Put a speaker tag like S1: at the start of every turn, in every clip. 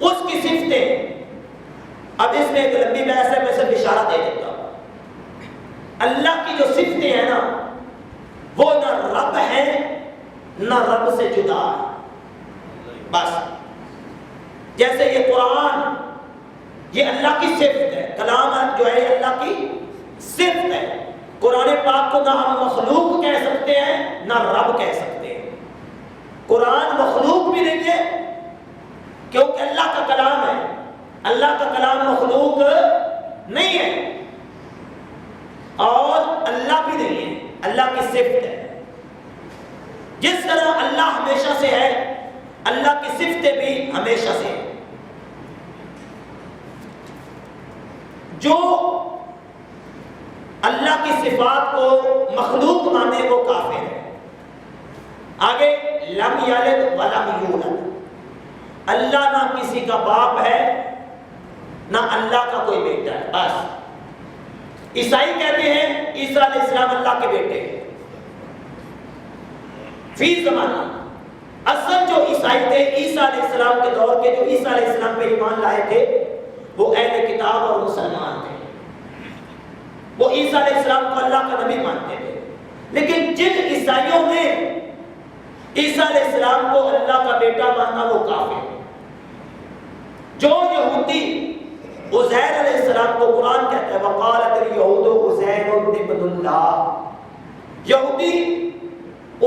S1: اس کی صفتیں. اب اس میں ایک لمبی بحث ہے، میں صرف اشارہ دے دیتا ہوں. اللہ کی جو صفتیں ہیں نا وہ نہ رب ہیں نہ رب سے جدا ہے. بس جیسے یہ قرآن یہ اللہ کی صفت ہے، کلام جو ہے یہ اللہ کی صفت ہے. قرآن پاک کو نہ ہم مخلوق کہہ سکتے ہیں نہ رب کہہ سکتے ہیں. قرآن مخلوق بھی نہیں ہے کیونکہ اللہ کا کلام ہے. اللہ کا کلام مخلوق نہیں ہے اور اللہ بھی نہیں ہے، اللہ کی صفت ہے. جس طرح اللہ ہمیشہ سے ہے اللہ کی صفتیں بھی ہمیشہ سے ہیں. جو اللہ کی صفات کو مخلوق مانے وہ کافر ہے. آگے لم یلد ولم یولد، اللہ نہ کسی کا باپ ہے نہ اللہ کا کوئی بیٹا ہے. بس عیسائی کہتے ہیں عیسیٰ علیہ السلام اللہ کے بیٹے ہیں فی زمانہ. اصل جو عیسائی تھے عیسیٰ علیہ السلام کے دور کے جو عیسیٰ علیہ السلام پہ ایمان لائے تھے وہ اہل کتاب اور مسلمان تھے. وہ عیسیٰ علیہ السلام کو اللہ کا نبی مانتے تھے. لیکن جن عیسائیوں نے عیسیٰ علیہ السلام کو اللہ کا بیٹا مانا وہ کافر. جو یہودی عزیر علیہ السلام کو قرآن کہتا ہے وقالت الیہود عزیر ابن اللہ، یہودی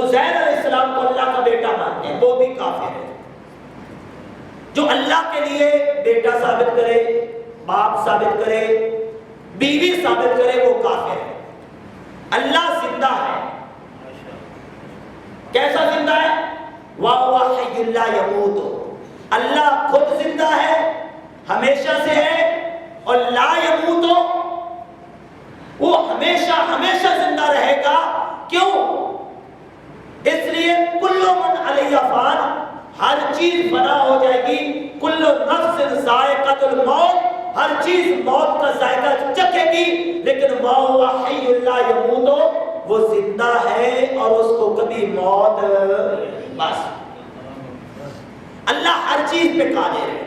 S1: عزیر علیہ السلام کو اللہ کا بیٹا مانتے ہیں وہ بھی کافر ہے. جو اللہ کے لیے بیٹا ثابت کرے، باپ ثابت کرے، بیوی ثابت کرے وہ کافر ہے. اللہ زندہ ہے. کیسا زندہ ہے؟ وَهُوَ حَيٌّ لَا يَمُوتُ، اللہ خود زندہ ہے، ہمیشہ سے ہے، اور لا يموت وہ ہمیشہ ہمیشہ زندہ رہے گا. کیوں؟ اس لیے کل من علیہ فان، ہر چیز فنا ہو جائے گی. کل نفس ذائقۃ الموت، ہر چیز موت کا ذائقہ چکھے گی. لیکن وَهُوَ حَيٌّ لَا يَمُوتُ وہ زندہ ہے اور اس کو کبھی موت. بس اللہ ہر چیز پہ قادر ہے.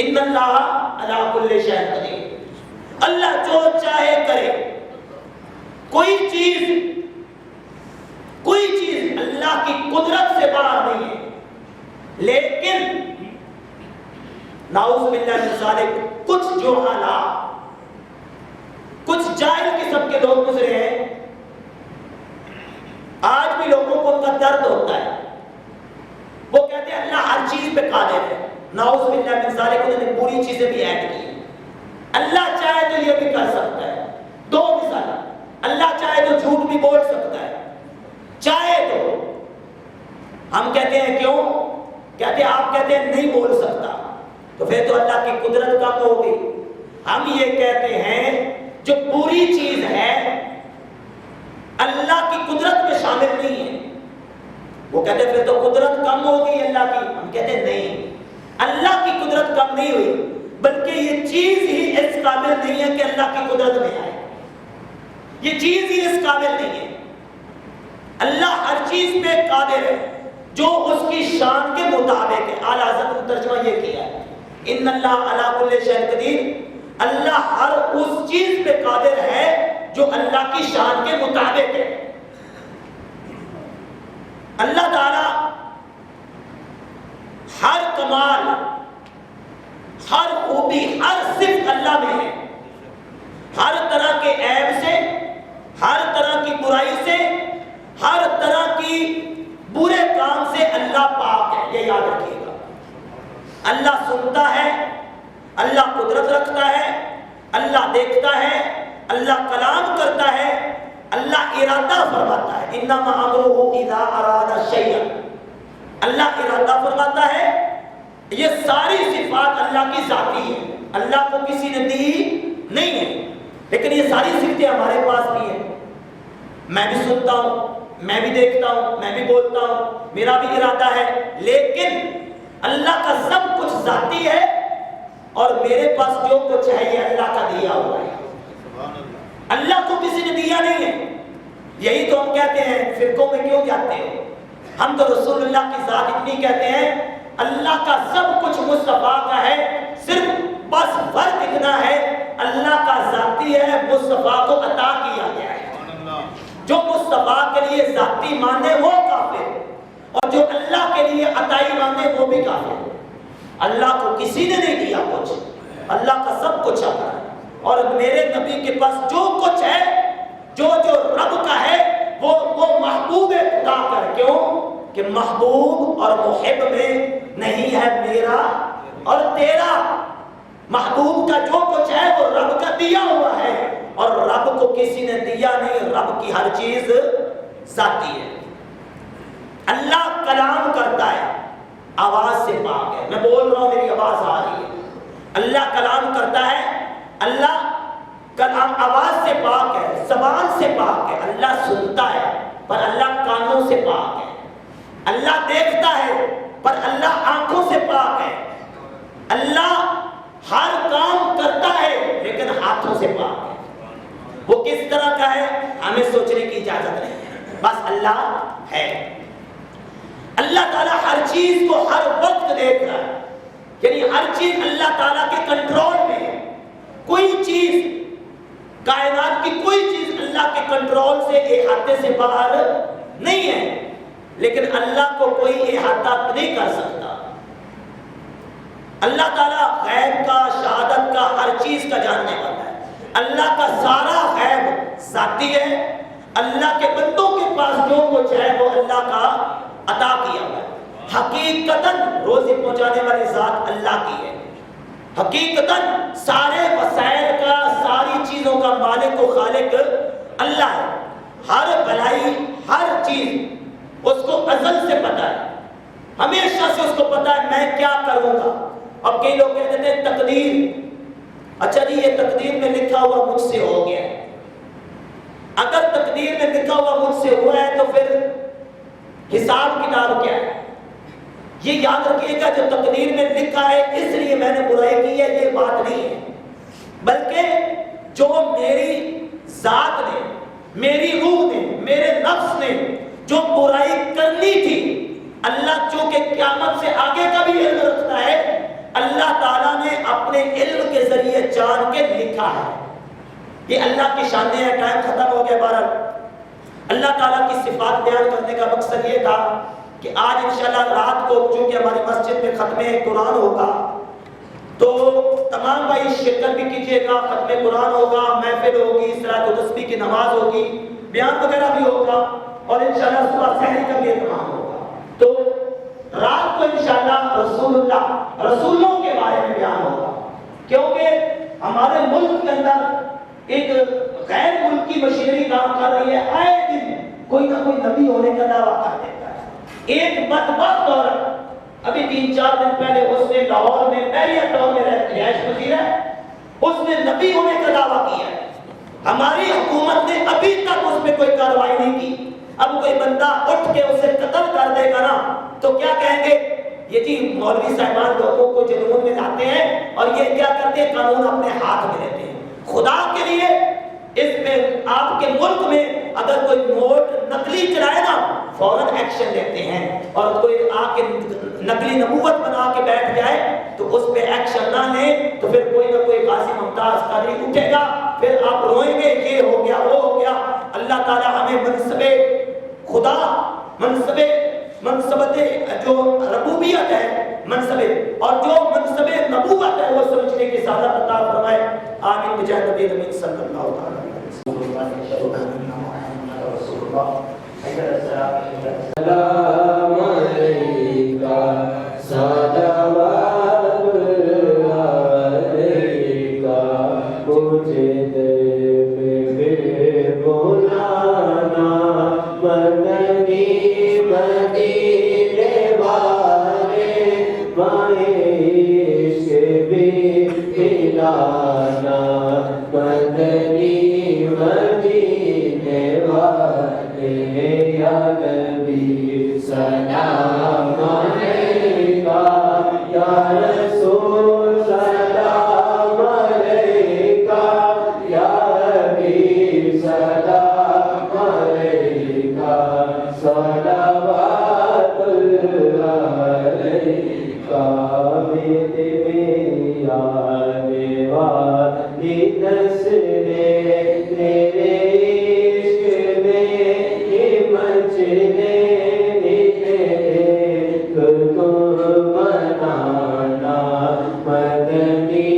S1: ان اللہ علی کل شیء قدیر، اللہ جو چاہے کرے. کوئی چیز اللہ کی قدرت سے باہر نہیں ہے. لیکن نعوذ باللہ من ذالک کچھ جو حالات، کچھ جاہل قسم کے لوگ گزرے ہیں، آج بھی لوگوں کو ان کا درد ہوتا ہے. وہ کہتے ہیں اللہ ہر چیز پہ قادر ہے. نعوذ باللہ من ذالک انہوں نے پوری چیزیں بھی ایڈ کی. اللہ چاہے تو یہ بھی کر سکتا ہے. دو مثال، اللہ چاہے تو جھوٹ بھی بول سکتا ہے، چاہے تو. ہم کہتے ہیں کیوں؟ کہتے ہیں آپ کہتے ہیں نہیں بول سکتا تو پھر تو اللہ کی قدرت کم ہوگی. ہم یہ کہتے ہیں جو پوری چیز ہے اللہ کی قدرت میں شامل نہیں ہے. وہ کہتے ہیں پھر تو قدرت کم ہوگی اللہ کی. ہم کہتے ہیں نہیں، اللہ کی قدرت کم نہیں ہوئی بلکہ یہ چیز ہی اس قابل نہیں ہے کہ اللہ کی قدرت میں آئے. یہ چیز ہی اس قابل نہیں ہے. اللہ ہر چیز پہ قادر ہے جو اس کی شان کے مطابق ہے. اعلیٰ حضرت نے ترجمہ یہ کیا ہے ان اللہ علی کل شیء قدیر، اللہ ہر اس چیز پہ قادر ہے جو اللہ کی شان کے مطابق ہے. اللہ تعالی ہر کمال، ہر خوبی، ہر صفت اللہ میں ہے. ہر طرح کے عیب سے، ہر طرح کی برائی سے، ہر طرح کی برے کام سے اللہ پاک ہے. یہ یاد رکھیے گا. اللہ سنتا ہے، اللہ قدرت رکھتا ہے، اللہ دیکھتا ہے، اللہ کلام کرتا ہے، اللہ ارادہ فرماتا ہے. انما امرہ اذا اراد شیئا، اللہ ارادہ فرماتا ہے. یہ ساری صفات اللہ کی ذاتی ہے، اللہ کو کسی نے دی نہیں ہے. لیکن یہ ساری صفتیں ہمارے پاس بھی ہیں. میں بھی سنتا ہوں، میں بھی دیکھتا ہوں، میں بھی بولتا ہوں، میرا بھی ارادہ ہے. لیکن اللہ کا سب کچھ ذاتی ہے اور میرے پاس جو کچھ ہے یہ اللہ کا دیا ہوا ہے. اللہ کو کسی نے دیا نہیں ہے. یہی تو ہم کہتے ہیں فرقوں میں کیوں جاتے ہیں. ہم تو رسول اللہ کی ذات اتنی کہتے ہیں اللہ کا سب مصطفیٰ کا ہے، صرف بس فرق اتنا ہے اللہ کا ذاتی ہے، مصطفیٰ کو عطا کیا گیا ہے۔ جو مصطفیٰ کے لیے ذاتی مانے وہ کافر، اور جو اللہ کے لیے عطائی مانے وہ بھی کافر۔ اللہ کو کسی نے نہیں دیا کچھ، اللہ کا سب کچھ آتا ہے، اور میرے نبی کے پاس جو کچھ ہے، جو رب کا ہے وہ محبوب خدا کر، کیوں کہ محبوب اور محب میں نہیں ہے میرا اور تیرا۔ محبوب کا جو کچھ ہے وہ رب کا دیا ہوا ہے، اور رب کو کسی نے دیا نہیں، رب کی ہر چیز ذاتی ہے۔ اللہ کلام کرتا ہے، آواز سے پاک ہے، میں بول رہا ہوں میری آواز آ رہی ہے۔ اللہ کلام کرتا ہے، اللہ کلام آواز سے پاک ہے، زبان سے پاک ہے۔ اللہ سنتا ہے پر اللہ کانوں سے پاک ہے۔ اللہ دیکھتا ہے پر اللہ آنکھوں سے پاک ہے۔ اللہ ہر کام کرتا ہے لیکن ہاتھوں سے پاک ہے۔ وہ کس طرح کا ہے ہمیں سوچنے کی اجازت نہیں ہے، بس اللہ ہے۔ اللہ تعالیٰ ہر چیز کو ہر وقت دیکھ رہا ہے، یعنی ہر چیز اللہ تعالیٰ کے کنٹرول میں ہے۔ کوئی چیز کائنات کی کوئی چیز اللہ کے کنٹرول سے احاطے سے باہر نہیں ہے، لیکن اللہ کو کوئی احاطہ نہیں کر سکتا۔ اللہ تعالیٰ غیب کا، شہادت کا، ہر چیز کا جاننے والا ہے۔ اللہ کا سارا غیب ذاتی ہے، اللہ کے بندوں کے پاس جو کچھ ہے وہ اللہ کا عطا کیا ہوا ہے۔ حقیقتاً روزی پہنچانے والی ذات اللہ کی ہے، حقیقتاً سارے وسائل کا، ساری چیزوں کا مالک و خالق اللہ ہے۔ ہر بھلائی، ہر چیز اس کو ازل سے پتا ہے، ہمیشہ سے اس کو پتا ہے میں کیا کروں گا۔ اب کئی لوگ کہتے ہیں تقدیر، اچھا جی یہ تقدیر میں لکھا ہوا مجھ سے ہو گیا ہے۔ اگر تقدیر میں لکھا ہوا مجھ سے ہوا ہے تو پھر حساب کتاب کیا ہے؟ یہ یاد رکھیے گا، جو تقدیر میں لکھا ہے اس لیے میں نے برائی کی ہے یہ بات نہیں ہے، بلکہ جو میری ذات نے، میری روح نے، میرے نفس نے جو برائی کرنی تھی، اللہ چونکہ قیامت سے آگے کا بھی علم رکھتا ہے، اللہ تعالیٰ نے اپنے علم کے ذریعے جان کے لکھا ہے۔ یہ اللہ کی شان ہے۔ ٹائم ختم ہو گیا، بہرحال اللہ تعالیٰ کی صفات بیان کرنے کا مقصد یہ تھا کہ آج انشاءاللہ رات کو چونکہ ہماری مسجد میں ختم قرآن ہوگا تو تمام بھائی شرکت بھی کیجیے گا، ختم قرآن ہوگا، محفل ہوگی، صلاۃ التسبیح کی نماز ہوگی، بیان وغیرہ بھی ہوگا، اور انشاءاللہ صبح سحری کا بھی اہتمام ہوگا۔ تو رات کو انشاءاللہ رسولوں کے بارے میں بیان ہوگا، کیونکہ ہمارے ملک کے اندر ایک غیر ملکی مشینری کام کر رہی ہے، آئے دن کوئی نہ کوئی نبی ہونے کا دعویٰ کر دیتا ہے۔ ایک بدبخت عورت ابھی 3-4 دن پہلے اس نے لاہور میں پہلی ٹاؤن میں رہائش پذیر ہے، اس نے نبی ہونے کا دعویٰ کیا ہے۔ ہماری حکومت نے ابھی تک اس پہ کوئی کارروائی نہیں کی۔ اب کوئی بندہ اٹھ کے اسے قتل کر دے گا نا تو کیا کہیں گے؟ یہ جی مولوی صاحبان لوگوں کو جنون میں لاتے ہیں اور یہ کیا کرتے ہیں، قانون اپنے ہاتھ میں لیتے ہیں۔ خدا کے لیے اس میں آپ کے ملک میں اگر کوئی نوٹ نقلی چلائے نا فوراً ایکشن لیتے ہیں، اور کوئی آ کے نقلی نبوت بنا کے بیٹھ جائے تو اس پہ ایکشن نہ لیں تو پھر کوئی نہ کوئی غازی ممتاز قادری اٹھے گا، پھر آپ روئیں گے یہ ہو گیا وہ ہو گیا۔ اللہ تعالیٰ ہمیں منصب خدا، منصبت جو ربوبیت ہے منصب، اور جو منصب نبوت ہے وہ سمجھنے کی سعادت عطا فرمائے۔ آمین بجاہ نبی امین صلی اللہ علیہ وسلم۔
S2: سلام علیکہ صلوات علیکہ، مجھے دے میں بلانا مدنی مدینے والے، مائش بھی پلانا مدنی علیکہ میرے آنے والی نسلیں تیرے عشق میں مچلے منانا مدنی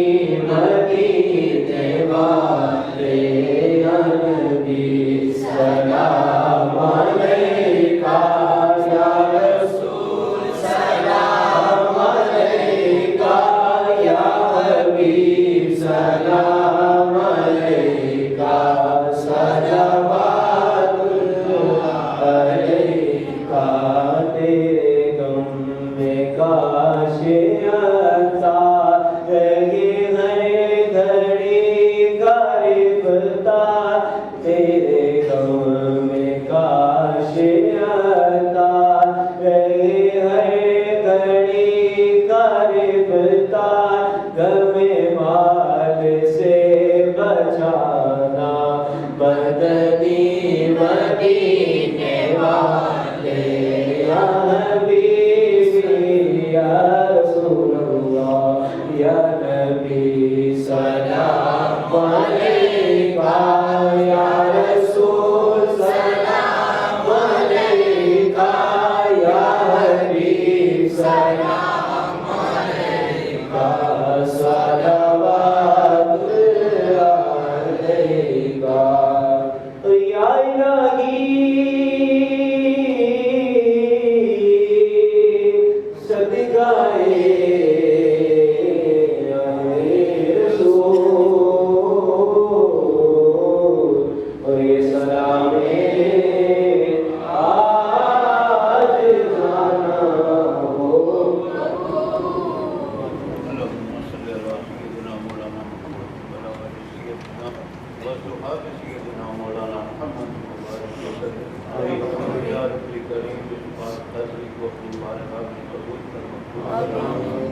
S2: مدینے والے نبی سلام علیکہ یا رسول سلام علیکہ یا حبیب سلام علیکہ صلوات اللہ علیکہ تیرے غم میں کاش عطا رہے ہر گھڑی کا رفتار تیرے غم میں کاش عطا رہے ہر گھڑی کا رفتار غم مال سے بچانا مدنی مدینے والے یا حبیبی یا رسول اللہ یا نبی سلام علیکہ یا رسول سلام علیکہ یا حبیب سلام علیکہ صلوات اللہ علیکہ یا الہی صدقائے رسول اور یہ سلام آج جانا ہو
S3: اللهم صل على سيدنا مولانا محمد وعلى آل سيدنا وصحاب سيدنا مولانا محمد وبارك وسلم عليه يا رب الكريم بسبحان قدرك وقدرك قبول فرما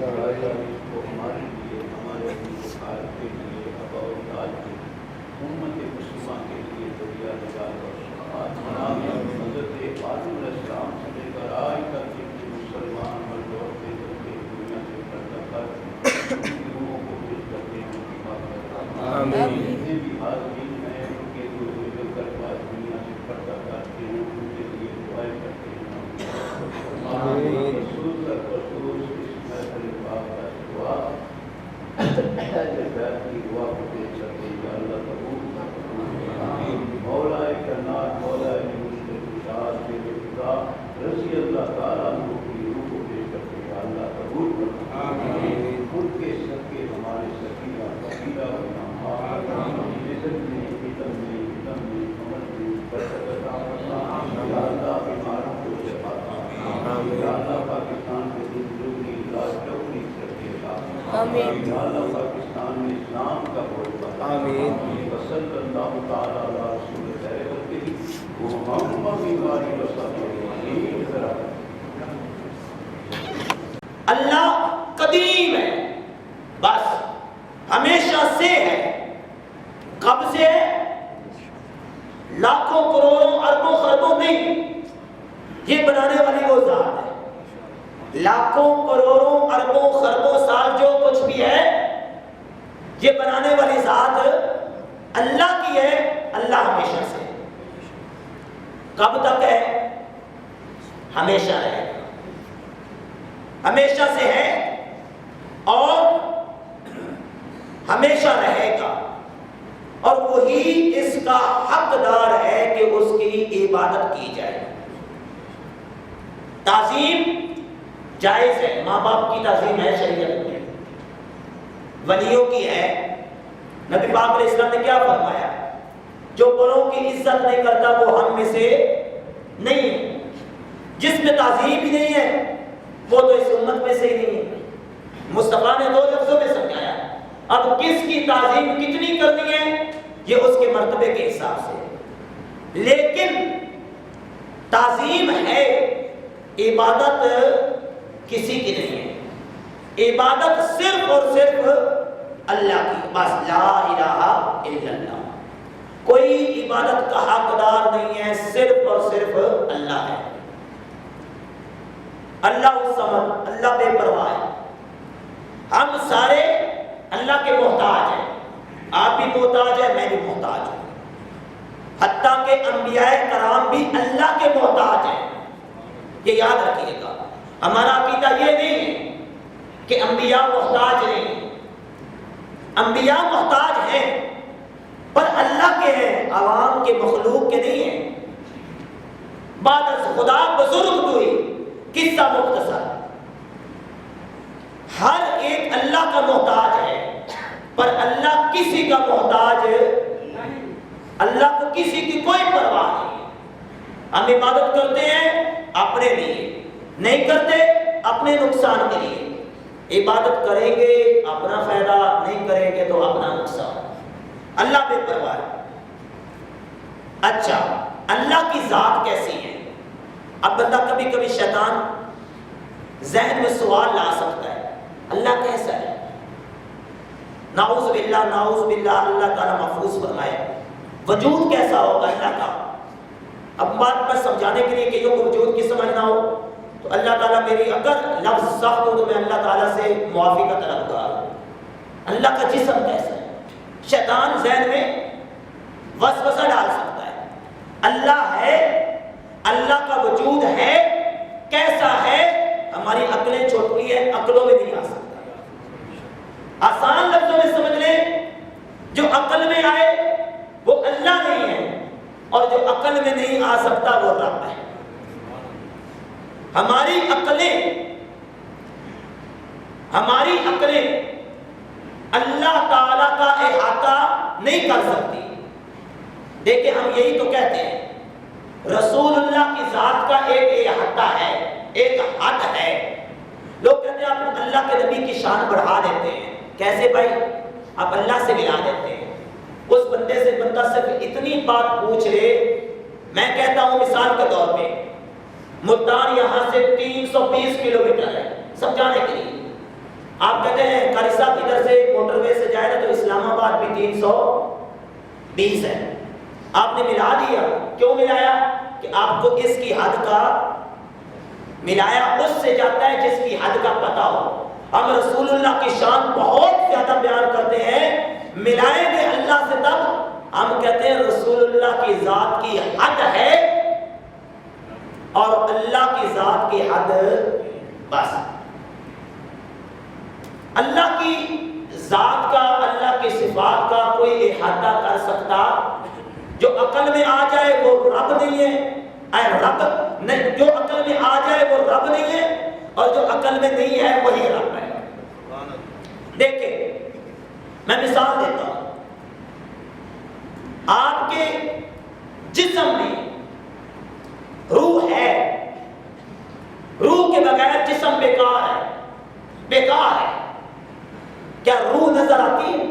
S3: یا الہی کو ہمارے لیے ہمارے بزرگار کے لیے آبا و اجداد کے امت مسلمہ کے لیے دریا نجات اور شفاعت بنا حضرت آدم علیہ السلام سے لے کر آج تک جتنے مسلمان مرد اور عورتیں دنیا سے پردہ کر ان کی روحوں کو خوش کرتے ہیں ان کی بات
S2: آمین
S3: جتنے بھی حاضرین ہیں ان کے جو گزر کر بعد دنیا سے پردہ کرتے ہیں ان کے لیے دعائیں کرتے ہیں
S2: آمین
S3: رسول کا خصوص اس محفل پاک کا دعا بیت کی دعا کو پیش کرتے ہیں یا اللہ قبول کر مولا کائنات مولا مشکل کے خدا رضی اللہ تعالیٰ عنہ کی روح کو پیش کرتے ہیں یا اللہ قبول کر ان کے سب کے ہمارے سکینہ فقیرہ و نامہ جسم میں علم میں علم میں عمل میں برکت عطا فرما یا اللہ بیماروں کو شفا عطا یا اللہ پاکستان کے دل کی علاج ڈوری کرتے
S4: آمین
S3: یا اللہ پاکستان میں اسلام کا بول
S2: آمین
S3: وصلی اللہ تعالیٰ علی رسول خیر وقتی محمد بیماری وصلی اللہ
S1: اللہ قدیم ہے، بس ہمیشہ سے ہے۔ کب سے ہے؟ لاکھوں کروڑوں اربوں خربوں نہیں، یہ بنانے والی وہ ذات ہے۔ لاکھوں کروڑوں اربوں خربوں سال جو کچھ بھی ہے یہ بنانے والی ذات اللہ کی ہے۔ اللہ ہمیشہ سے ہے۔ کب تک ہے؟ ہمیشہ رہے گا، ہمیشہ سے ہے اور ہمیشہ رہے گا، اور وہی اس کا حقدار ہے کہ اس کی عبادت کی جائے۔ تعظیم جائز ہے، ماں باپ کی تعظیم ہے شریعت میں، ولیوں کی ہے۔ نبی پاک علیہ السلام نے کیا فرمایا؟ جو بڑوں کی عزت نہیں کرتا وہ ہم میں سے نہیں ہے۔ جس میں تعظیم ہی نہیں ہے وہ تو اس امت میں سے ہی نہیں ہے۔ مصطفیٰ نے دو لفظوں میں سمجھایا، اب کس کی تعظیم کتنی کرنی ہے یہ اس کے مرتبے کے حساب سے، لیکن تعظیم ہے، عبادت کسی کی نہیں ہے۔ عبادت صرف اور صرف اللہ کی، بس لا الہ الا اللہ، کوئی عبادت کا حقدار نہیں ہے، صرف اور صرف اللہ ہے۔ اللہ الصمد، اللہ بے پرواہ ہے۔ ہم سارے اللہ کے محتاج ہیں، آپ بھی محتاج ہیں، میں بھی محتاج ہوں، حتیٰ کہ انبیاء کرام بھی اللہ کے محتاج ہیں۔ یہ یاد رکھیے گا، ہمارا عقیدہ یہ نہیں ہے کہ انبیاء محتاج نہیں، انبیاء محتاج ہیں پر اللہ کے ہیں، عوام کے، مخلوق کے نہیں ہیں۔ بعد از خدا بزرگ ہوئی، قصہ مختصر، ہر ایک اللہ کا محتاج ہے پر اللہ کسی کا محتاج نہیں، اللہ کو کسی کی کوئی پرواہ نہیں۔ ہم عبادت کرتے ہیں اپنے لیے، نہیں کرتے اپنے نقصان کے لیے۔ عبادت کریں گے اپنا فائدہ، نہیں کریں گے تو اپنا نقصان۔ اللہ بے پرواہ ہے۔ اچھا، اللہ کی ذات کیسی ہے؟ اب بندہ کبھی کبھی شیطان ذہن میں سوال لا سکتا ہے، اللہ کیسا ہے؟ نعوذ باللہ، نعوذ باللہ، اللہ تعالیٰ محفوظ فرمائے۔ وجود کیسا ہوگا اللہ کا؟ اب بات میں سمجھانے کے لیے کہ یہ وجود کی سمجھنا ہو تو اللہ تعالیٰ میری اگر لفظ سخت ہو تو میں اللہ تعالیٰ سے معافی کا طلبگار ہوں۔ اللہ کا جسم کیسا ہے؟ شیطان ذہن میں وسوسہ ڈال سکتا ہے۔ اللہ ہے، اللہ کا وجود ہے، کیسا ہے؟ ہماری عقلیں چھوٹی ہیں، عقلوں میں نہیں آ سکتا۔ آسان لفظوں میں سمجھ لیں، جو عقل میں آئے وہ اللہ نہیں ہے، اور جو عقل میں نہیں آ سکتا وہ رب ہے۔ ہماری عقلیں اللہ تعالیٰ کا احاطہ نہیں کر سکتی۔ دیکھیں، ہم یہی تو کہتے ہیں رسول اللہ کی ذات کا ایک احاطہ ہے، ایک حد ہے۔ لوگ کہتے ہیں آپ اللہ کے نبی کی شان بڑھا دیتے ہیں۔ کیسے بھائی؟ آپ اللہ سے ملا دیتے ہیں۔ اس بندے سے بندہ صرف اتنی بات پوچھ لے، میں کہتا ہوں مثال کے طور پہ ملتان یہاں سے 320 کلومیٹر ہے، سمجھانے کے لیے آپ کہتے ہیں قاری صاحب ادھر سے موٹر وے سے جائے نا تو اسلام آباد بھی 320 ہے۔ آپ نے ملا دیا، کیوں ملایا؟ کہ آپ کو اس کی حد کا ملایا، اس سے جاتا ہے جس کی حد کا پتہ ہو۔ ہم رسول اللہ کی شان بہت زیادہ بیان کرتے ہیں، ملائیں گے اللہ سے تب ہم کہتے ہیں رسول اللہ کی ذات کی حد ہے اور اللہ کی ذات کی حد بس۔ اللہ کی ذات کا، اللہ کی صفات کا کوئی احاطہ کر سکتا؟ جو عقل میں آ جائے وہ رب نہیں ہے، رب نہیں، جو عقل میں آ جائے وہ رب نہیں ہے، اور جو عقل میں نہیں ہے وہی رب ہے۔ دیکھیں، میں مثال دیتا ہوں، آپ کے جسم میں روح ہے، روح کے بغیر جسم بیکار ہے، بیکار ہے۔ کیا روح نظر آتی ہے؟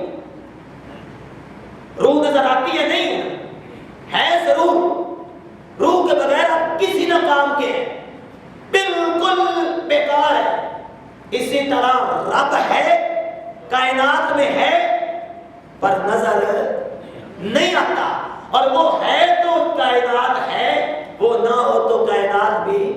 S1: روح نظر آتی ہے؟ نہیں ہے ضرور۔ روح کے بغیر آپ کسی نہ کام کے ہیں، بالکل بیکار ہے۔ اسی طرح رب ہے، کائنات میں ہے پر نظر نہیں آتا، اور وہ ہے تو کائنات ہے، وہ نہ ہو تو کائنات بھی